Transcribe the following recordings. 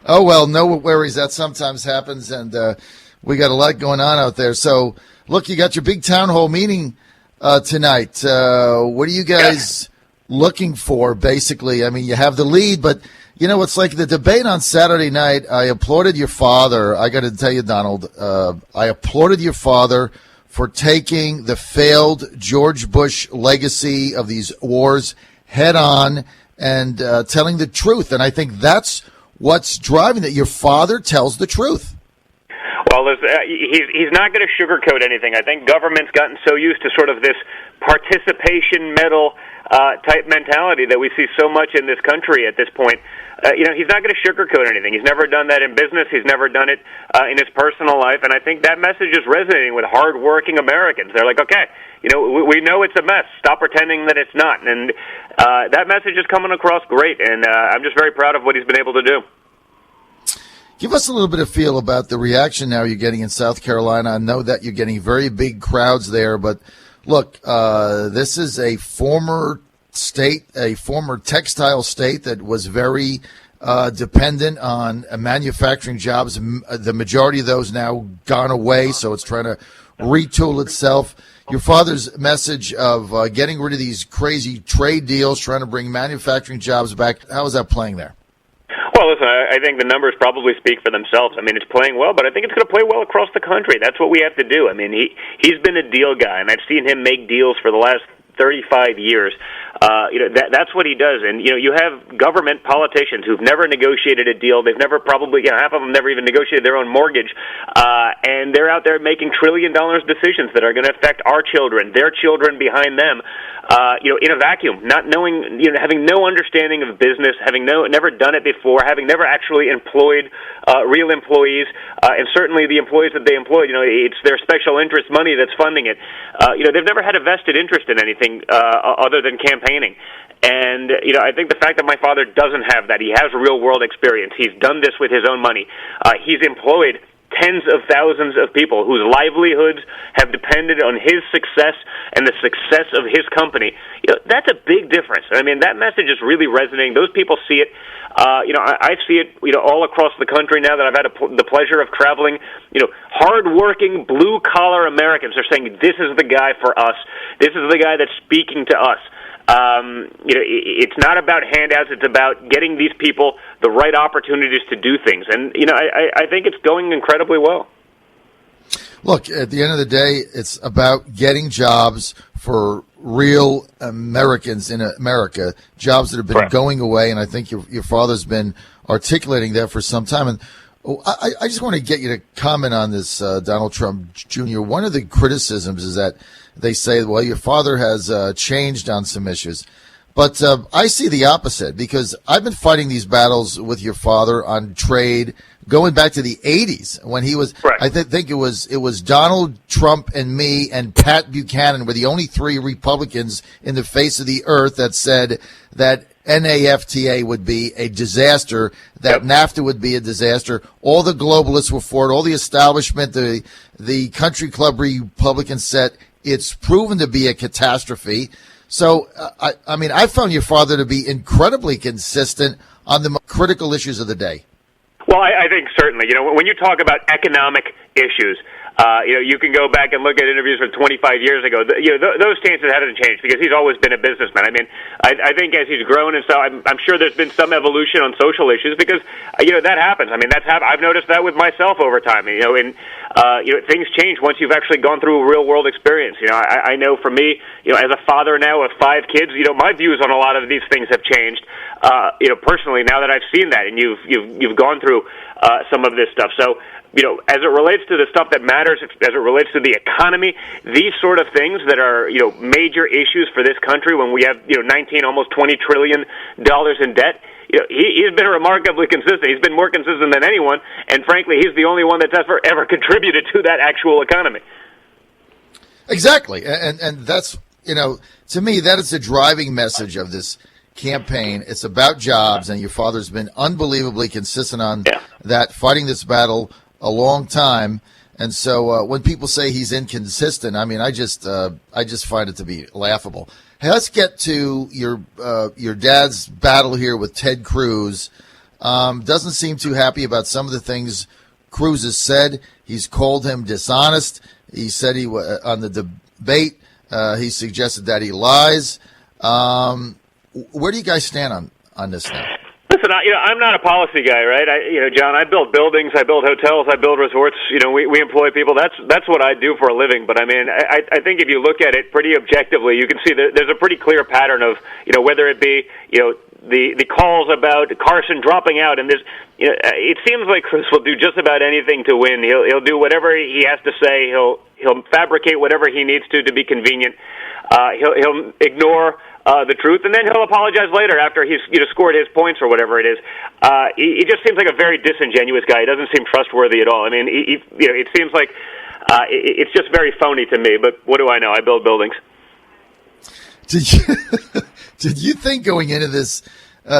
Oh, well, no worries. That sometimes happens, and we got a lot going on out there. So, look, you got your big town hall meeting tonight. What are you guys looking for, basically? I mean, you have the lead, but, it's like the debate on Saturday night. I applauded your father. I got to tell you, Donald, I applauded your father for taking the failed George Bush legacy of these wars head on and telling the truth. And I think that's what's driving it. Your father tells the truth. Well, he's not going to sugarcoat anything. I think government's gotten so used to sort of this participation medal type mentality that we see so much in this country at this point. He's not going to sugarcoat anything. He's never done that in business. He's never done it in his personal life. And I think that message is resonating with hardworking Americans. They're like, okay, we know it's a mess. Stop pretending that it's not. And that message is coming across great. And I'm just very proud of what he's been able to do. Give us a little bit of feel about the reaction now you're getting in South Carolina. I know that you're getting very big crowds there, but look, this is a former state, a former textile state that was very dependent on manufacturing jobs. The majority of those now gone away, so it's trying to retool itself. Your father's message of getting rid of these crazy trade deals, trying to bring manufacturing jobs back, how is that playing there? Well, listen, I think the numbers probably speak for themselves. I mean, it's playing well, but I think it's going to play well across the country. That's what we have to do. I mean, he's been a deal guy, and I've seen him make deals for the last 35 years. That's what he does. And, you have government politicians who've never negotiated a deal. They've never probably, half of them never even negotiated their own mortgage. And they're out there making $1 trillion decisions that are going to affect our children, their children behind them, in a vacuum, not knowing, having no understanding of business, having never done it before, having never actually employed real employees, and certainly the employees that they employed, it's their special interest money that's funding it. They've never had a vested interest in anything other than campaigning. And, I think the fact that my father doesn't have that, he has real-world experience. He's done this with his own money. He's employed tens of thousands of people whose livelihoods have depended on his success and the success of his company. That's a big difference. I mean, that message is really resonating. Those people see it. I see it, all across the country now that I've had the pleasure of traveling. Hardworking, blue-collar Americans are saying, this is the guy for us. This is the guy that's speaking to us. It's not about handouts. It's about getting these people the right opportunities to do things. And, I think it's going incredibly well. Look, at the end of the day, it's about getting jobs for real Americans in America, jobs that have been going away. And I think your father's been articulating that for some time. And I just want to get you to comment on this, Donald Trump Jr. One of the criticisms is that they say, well, your father has changed on some issues. But I see the opposite, because I've been fighting these battles with your father on trade going back to the 80s when he was, I think it was Donald Trump and me and Pat Buchanan were the only three Republicans in the face of the earth that said that NAFTA would be a disaster, that NAFTA would be a disaster. All the globalists were for it, all the establishment, the country club Republicans said it's proven to be a catastrophe. So, I found your father to be incredibly consistent on the critical issues of the day. Well, I think certainly. When you talk about economic issues, you can go back and look at interviews from 25 years ago. Those stances haven't changed because he's always been a businessman. I mean, I think as he's grown and so, I'm sure there's been some evolution on social issues because, that happens. I mean, I've noticed that with myself over time. Things change once you've actually gone through a real world experience. I know for me, as a father now of 5 kids, my views on a lot of these things have changed. Personally, now that I've seen that and you've gone through some of this stuff. So, as it relates to the stuff that matters, as it relates to the economy, these sort of things that are, major issues for this country when we have, 19, almost $20 trillion in debt, he's been remarkably consistent. He's been more consistent than anyone, and frankly, he's the only one that's ever contributed to that actual economy. Exactly, and that's, to me, that is the driving message of this campaign. It's about jobs, and your father's been unbelievably consistent on that, fighting this battle a long time. And so when people say he's inconsistent, I just find it to be laughable. Hey, let's get to your dad's battle here with Ted Cruz. Doesn't seem too happy about some of the things Cruz has said. He's called him dishonest. He said on the debate, he suggested that he lies. Where do you guys stand on this now? Listen, I'm not a policy guy, right? John, I build buildings, I build hotels, I build resorts. We employ people. That's what I do for a living. But I mean, I think if you look at it pretty objectively, you can see that there's a pretty clear pattern of, whether it be, the calls about Carson dropping out, and this, it seems like Chris will do just about anything to win. He'll do whatever he has to say. He'll fabricate whatever he needs to be convenient. He'll ignore the truth, and then he'll apologize later after he's scored his points or whatever it is. He just seems like a very disingenuous guy. He doesn't seem trustworthy at all. I mean, it seems like it's just very phony to me. But what do I know? I build buildings. Did you think going into this,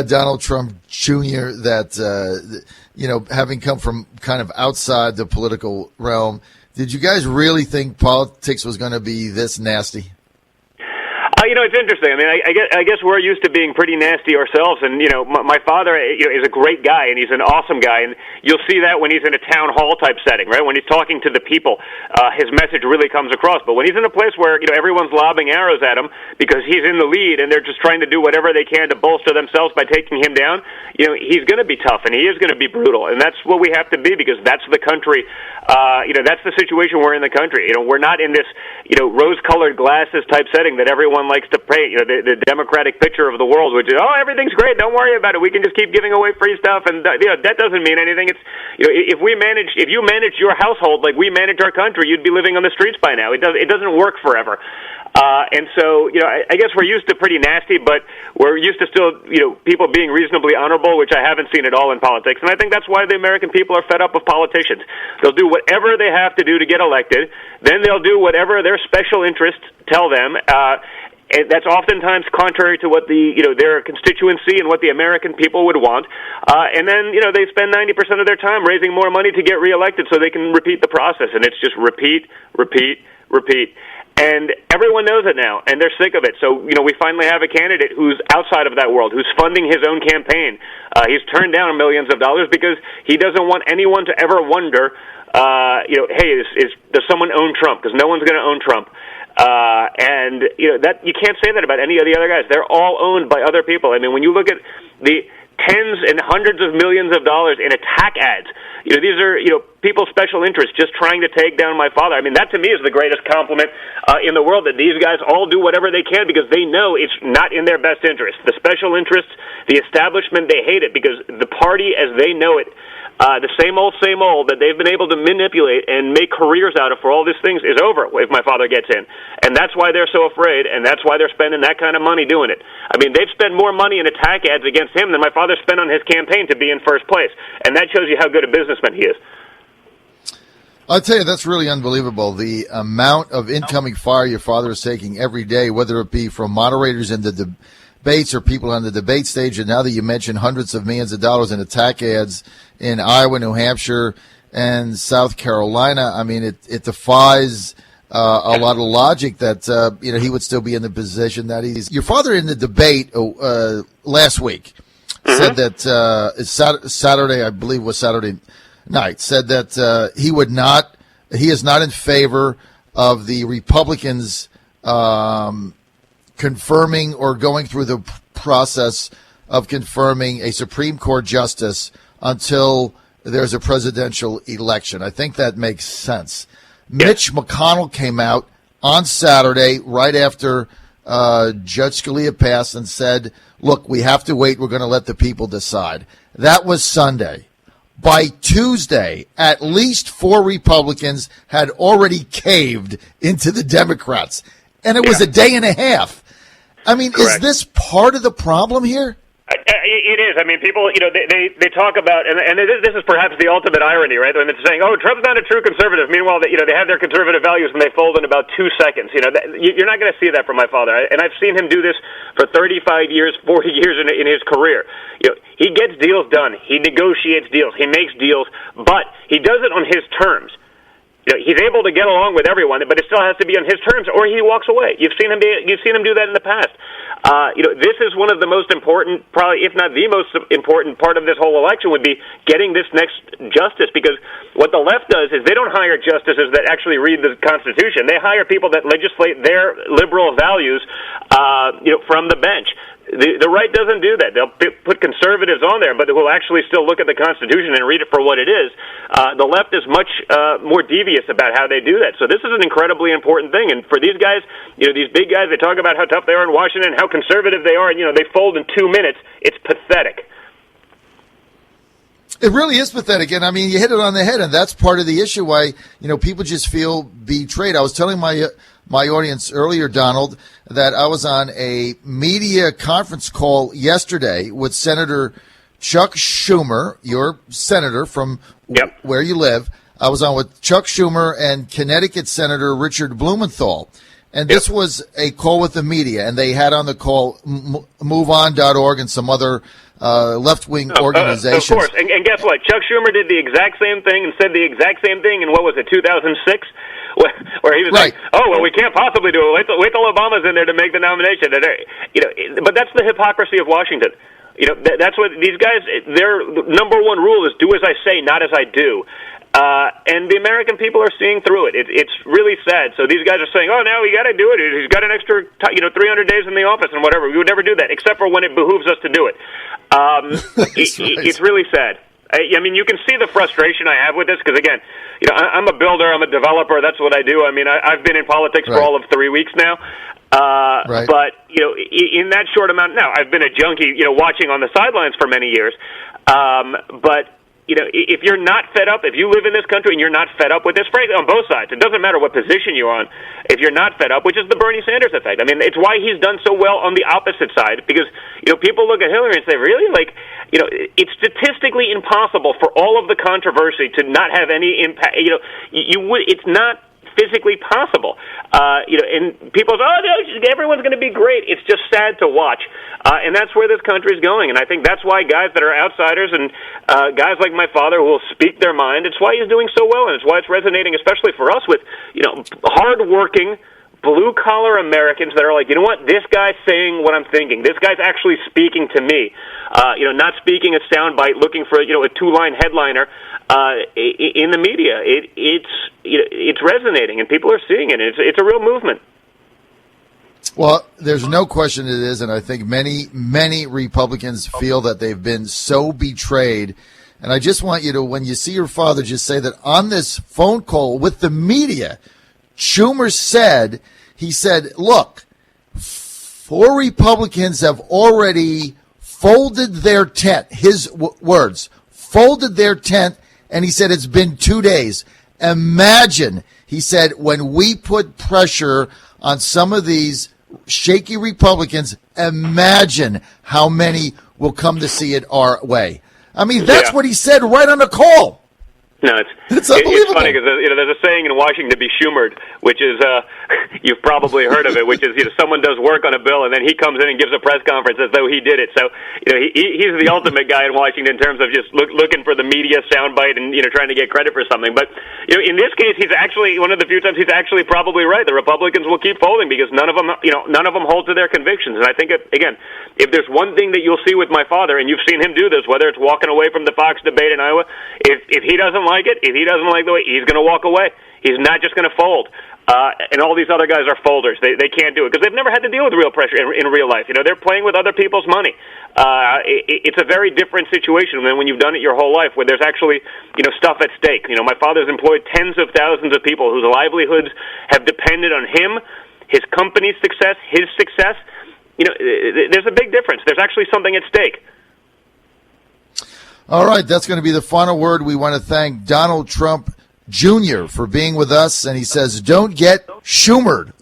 Donald Trump Jr., that having come from kind of outside the political realm, did you guys really think politics was going to be this nasty? It's interesting. I mean, I guess we're used to being pretty nasty ourselves, and my father is a great guy, and he's an awesome guy, and you'll see that when he's in a town hall type setting, right? When he's talking to the people, his message really comes across. But when he's in a place where everyone's lobbing arrows at him because he's in the lead, and they're just trying to do whatever they can to bolster themselves by taking him down, he's going to be tough, and he is going to be brutal, and that's what we have to be because that's the country. That's the situation we're in the country. We're not in this rose-colored glasses type setting that everyone likes to paint, the democratic picture of the world, which is, everything's great, don't worry about it, we can just keep giving away free stuff, and that doesn't mean anything. It's if you manage your household like we manage our country, you'd be living on the streets by now. It doesn't work forever. And so, I guess we're used to pretty nasty, but we're used to still, people being reasonably honorable, which I haven't seen at all in politics. And I think that's why the American people are fed up with politicians. They'll do whatever they have to do to get elected. Then they'll do whatever their special interests tell them. And that's oftentimes contrary to what their constituency and what the American people would want. And then, they spend 90% of their time raising more money to get reelected so they can repeat the process. And it's just repeat. And everyone knows it now, and they're sick of it. So, we finally have a candidate who's outside of that world, who's funding his own campaign. He's turned down millions of dollars because he doesn't want anyone to ever wonder, hey, does someone own Trump? Because no one's going to own Trump. And that you can't say that about any of the other guys. They're all owned by other people. I mean, when you look at the tens and hundreds of millions of dollars in attack ads, these are people's special interests just trying to take down my father. I mean, that to me is the greatest compliment in the world, that these guys all do whatever they can because they know it's not in their best interest. The special interests, the establishment, they hate it because the party as they know it, the same old that they've been able to manipulate and make careers out of for all these things is over if my father gets in. And that's why they're so afraid, and that's why they're spending that kind of money doing it. I mean, they've spent more money in attack ads against him than my father spent on his campaign to be in first place. And that shows you how good a businessman he is. I'll tell you, that's really unbelievable. The amount of incoming fire your father is taking every day, whether it be from moderators in the debates or people on the debate stage. And now that you mentioned hundreds of millions of dollars in attack ads in Iowa, New Hampshire, and South Carolina, I mean, it defies a lot of logic that he would still be in the position that he's. Your father in the debate last week said that Saturday, I believe was Saturday night, said that he is not in favor of the Republicans confirming or going through the process of confirming a Supreme Court justice until there's a presidential election. I think that makes sense. Mitch McConnell came out on Saturday right after Judge Scalia passed and said, look, we have to wait. We're going to let the people decide. That was Sunday. By Tuesday, at least 4 Republicans had already caved into the Democrats. And it was a day and a half. I mean, Correct. Is this part of the problem here? It is. I mean, people, they talk about, and this is perhaps the ultimate irony, right? When they're saying, "Oh, Trump's not a true conservative." Meanwhile, they have their conservative values and they fold in about 2 seconds. You're not going to see that from my father, and I've seen him do this for 35 years, 40 years in his career. He gets deals done. He negotiates deals. He makes deals, but he does it on his terms. he's able to get along with everyone, but it still has to be on his terms, or he walks away. You've seen him do that in the past. This is one of the most important, probably if not the most important part of this whole election would be getting this next justice, because what the left does is they don't hire justices that actually read the Constitution. They hire people that legislate their liberal values, from the bench. The right doesn't do that. They'll put conservatives on there, but who will actually still look at the Constitution and read it for what it is. The left is much more devious about how they do that. So this is an incredibly important thing. And for these guys, these big guys, they talk about how tough they are in Washington, how conservative they are, and, they fold in 2 minutes. It's pathetic. It really is pathetic. And, I mean, you hit it on the head, and that's part of the issue why, people just feel betrayed. I was telling my audience earlier, Donald, that I was on a media conference call yesterday with Senator Chuck Schumer, your senator from where you live. I was on with Chuck Schumer and Connecticut Senator Richard Blumenthal. And this was a call with the media, and they had on the call MoveOn.org and some other left-wing organizations. Of course. And guess what? Chuck Schumer did the exact same thing and said the exact same thing in, 2006? Where he was like, we can't possibly do it. Wait till Obama's in there to make the nomination. But that's the hypocrisy of Washington. That's what these guys, their number one rule is do as I say, not as I do. And the American people are seeing through it. It's really sad. So these guys are saying, now we got to do it. He's got an extra, 300 days in the office and whatever. We would never do that, except for when it behooves us to do it. It's really sad. I mean, you can see the frustration I have with this because, again, I'm a builder, I'm a developer. That's what I do. I mean, I've been in politics for all of 3 weeks now. But, in that short amount, now, I've been a junkie, watching on the sidelines for many years. But, if you're not fed up, if you live in this country and you're not fed up with this, frankly, on both sides, it doesn't matter what position you're on, if you're not fed up, which is the Bernie Sanders effect. I mean, it's why he's done so well on the opposite side, because, people look at Hillary and say, really? It's statistically impossible for all of the controversy to not have any impact. It's not physically possible. And people say, everyone's going to be great. It's just sad to watch. And that's where this country is going. And I think that's why guys that are outsiders and guys like my father who will speak their mind, it's why he's doing so well, and it's why it's resonating, especially for us with, hard-working, blue-collar Americans that are like, what, this guy's saying what I'm thinking. This guy's actually speaking to me. Not speaking a soundbite, looking for, a two-line headliner in the media. It's resonating, and people are seeing it. It's a real movement. Well, there's no question it is, and I think many Republicans feel that they've been so betrayed. And I just want you to, when you see your father, just say that on this phone call with the media, Schumer said, look, 4 Republicans have already folded their tent, his words, folded their tent, and he said it's been 2 days. Imagine, he said, when we put pressure on some of these shaky Republicans, imagine how many will come to see it our way. I mean, that's what he said right on the call. No, it's unbelievable. It's funny because there's a saying in Washington to be Schumered, which is you've probably heard of it, which is someone does work on a bill and then he comes in and gives a press conference as though he did it. So he's the ultimate guy in Washington in terms of just looking for the media soundbite and trying to get credit for something. But in this case, he's actually one of the few times he's actually probably right. The Republicans will keep folding because none of them hold to their convictions. And I think again, if there's one thing that you'll see with my father, and you've seen him do this, whether it's walking away from the Fox debate in Iowa, if he doesn't like it, if he doesn't like the way, he's going to walk away. He's not just going to fold. And all these other guys are folders. They can't do it because they've never had to deal with real pressure in real life. They're playing with other people's money. It's a very different situation than when you've done it your whole life, where there's actually stuff at stake. My father's employed tens of thousands of people whose livelihoods have depended on him, his company's success, his success. There's a big difference. There's actually something at stake. All right, that's going to be the final word. We want to thank Donald Trump Jr. for being with us, and he says, don't get Schumered,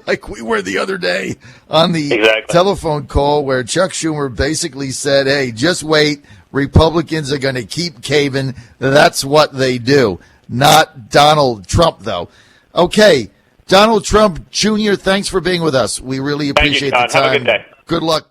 like we were the other day on the telephone call where Chuck Schumer basically said, hey, just wait, Republicans are going to keep caving. That's what they do. Not Donald Trump, though. Okay, Donald Trump Jr., thanks for being with us. We really appreciate the time. Have a good day. Good luck.